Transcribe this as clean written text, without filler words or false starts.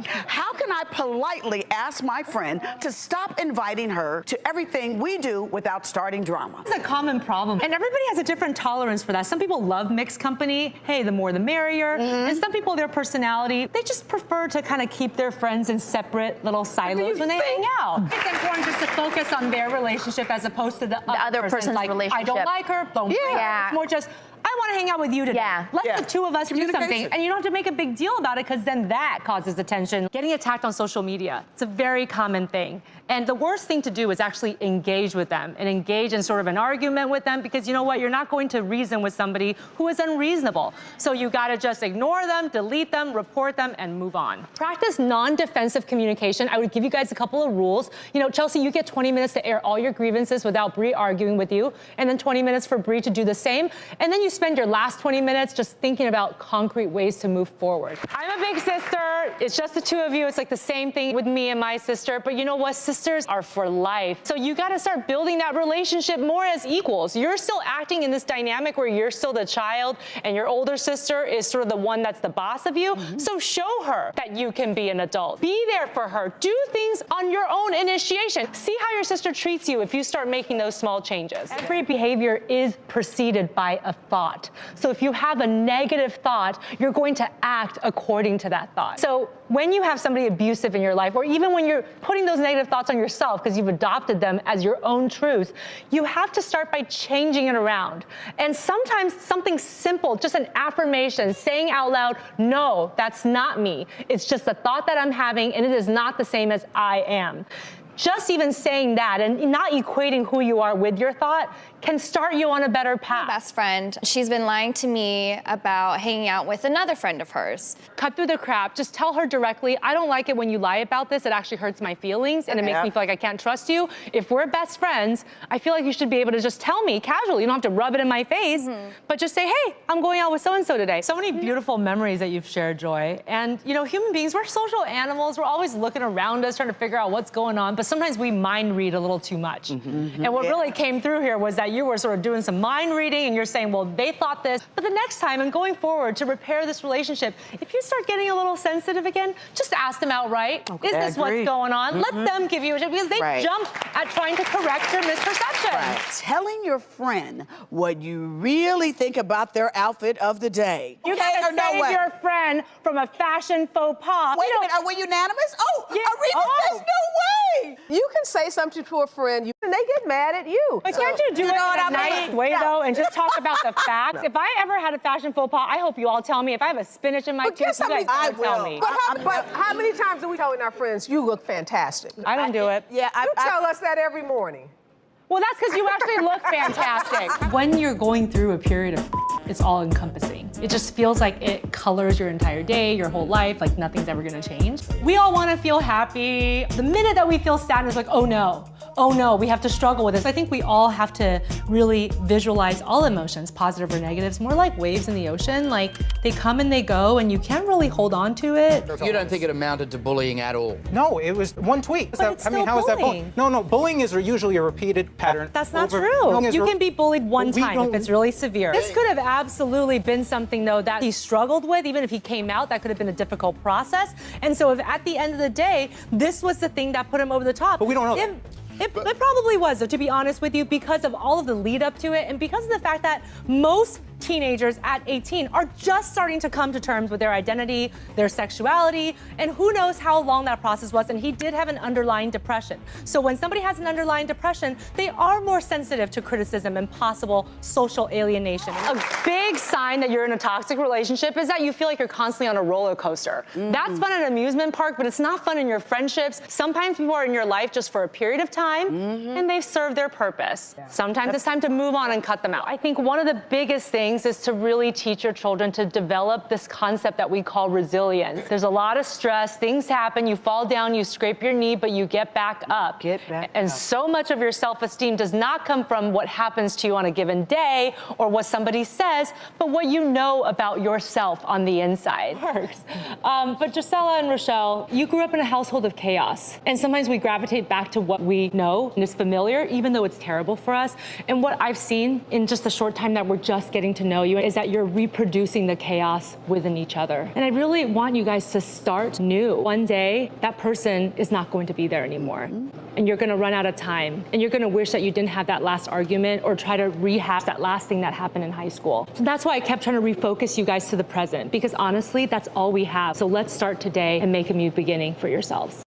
How can I politely ask my friend to stop inviting her to everything we do without starting drama? It's a common problem, and everybody has a different tolerance for that. Some people love mixed company. Hey, the more the merrier. And some people, their personality, they just prefer to kind of keep their friends in separate little silos when they hang out. It's important just to focus on their relationship as opposed to the other person's like, relationship. I don't like her, don't bring her. It's more just, I want to hang out with you today. Let the two of us do something. And you don't have to make a big deal about it because then that causes attention. Getting attacked on social media, it's a very common thing. And the worst thing to do is actually engage with them and engage in sort of an argument with them because you know what? You're not going to reason with somebody who is unreasonable. So you got to just ignore them, delete them, report them, and move on. Practice non-defensive communication. I would give you guys a couple of rules. You know, Chelsea, you get 20 minutes to air all your grievances without Bree arguing with you, and then 20 minutes for Bree to do the same. And then you spend your last 20 minutes just thinking about concrete ways to move forward. I'm a big sister. It's just the two of you. It's like the same thing with me and my sister. But you know what? Sisters are for life. So you got to start building that relationship more as equals. You're still acting in this dynamic where you're still the child and your older sister is sort of the one that's the boss of you. So show her that you can be an adult. Be there for her. Do things on your own initiation. See how your sister treats you if you start making those small changes. Every behavior is preceded by a thought. So if you have a negative thought, you're going to act according to that thought. So when you have somebody abusive in your life, or even when you're putting those negative thoughts on yourself because you've adopted them as your own truth, you have to start by changing it around. And sometimes something simple, just an affirmation, saying out loud, no, that's not me. It's just a thought that I'm having, and it is not the same as I am. Just even saying that and not equating who you are with your thought can start you on a better path. My best friend, she's been lying to me about hanging out with another friend of hers. Cut through the crap. Just tell her directly, I don't like it when you lie about this. It actually hurts my feelings and it makes me feel like I can't trust you. If we're best friends, I feel like you should be able to just tell me casually. You don't have to rub it in my face, but just say, hey, I'm going out with so-and-so today. So many beautiful memories that you've shared, Joy. And you know, human beings, we're social animals. We're always looking around us, trying to figure out what's going on. But sometimes we mind read a little too much. And what really came through here was that you were sort of doing some mind reading and you're saying, well, they thought this. But the next time and going forward to repair this relationship, if you start getting a little sensitive again, just ask them outright. Is this what's going on? Let them give you a chance because they jump at trying to correct your misperception. Telling your friend what you really think about their outfit of the day. You gotta save your friend from a fashion faux pas. Wait a minute, are we unanimous? Oh, Arena says no way! You can say something to a friend, and they get mad at you. But can't you do it in a nice way, though, and just talk about the facts? If I ever had a fashion faux pas, I hope you all tell me. If I have a spinach in my tooth, you guys tell me. But how many times are we telling our friends, you look fantastic? I don't do it. You tell us that every morning. Well, that's because you actually look fantastic. When you're going through a period of it's all encompassing. It just feels like it colors your entire day, your whole life, like nothing's ever gonna change. We all wanna feel happy. The minute that we feel sad, it's like, oh no, we have to struggle with this. I think we all have to really visualize all emotions, positive or negatives, more like waves in the ocean. Like they come and they go and you can't really hold on to it. You don't think it amounted to bullying at all? No, it was one tweet. But it's still bullying. No, bullying is usually a repeated pattern. That's not true. You can be bullied one time if it's really severe. This could have absolutely been something, though, that he struggled with. Even if he came out, that could have been a difficult process. And so if at the end of the day, this was the thing that put him over the top. But we don't know that. It probably was, though, to be honest with you, because of all of the lead up to it and because of the fact that most teenagers at 18 are just starting to come to terms with their identity, their sexuality, and who knows how long that process was. And he did have an underlying depression. So when somebody has an underlying depression, they are more sensitive to criticism and possible social alienation. A big sign that you're in a toxic relationship is that you feel like you're constantly on a roller coaster. That's fun at an amusement park, but it's not fun in your friendships. Sometimes people are in your life just for a period of time, and they've served their purpose. Sometimes it's time to move on and cut them out. I think one of the biggest things is to really teach your children to develop this concept that we call resilience. There's a lot of stress, things happen, you fall down, you scrape your knee, but you get back up. And so much of your self-esteem does not come from what happens to you on a given day or what somebody says, but what you know about yourself on the inside. But Gisela and Rochelle, you grew up in a household of chaos. And sometimes we gravitate back to what we know and is familiar, even though it's terrible for us. And what I've seen in just the short time that we're just getting to know you is that you're reproducing the chaos within each other. And I really want you guys to start new. One day, that person is not going to be there anymore. And you're gonna run out of time. And you're gonna wish that you didn't have that last argument or try to rehash that last thing that happened in high school. So that's why I kept trying to refocus you guys to the present, because honestly, that's all we have. So let's start today and make a new beginning for yourselves.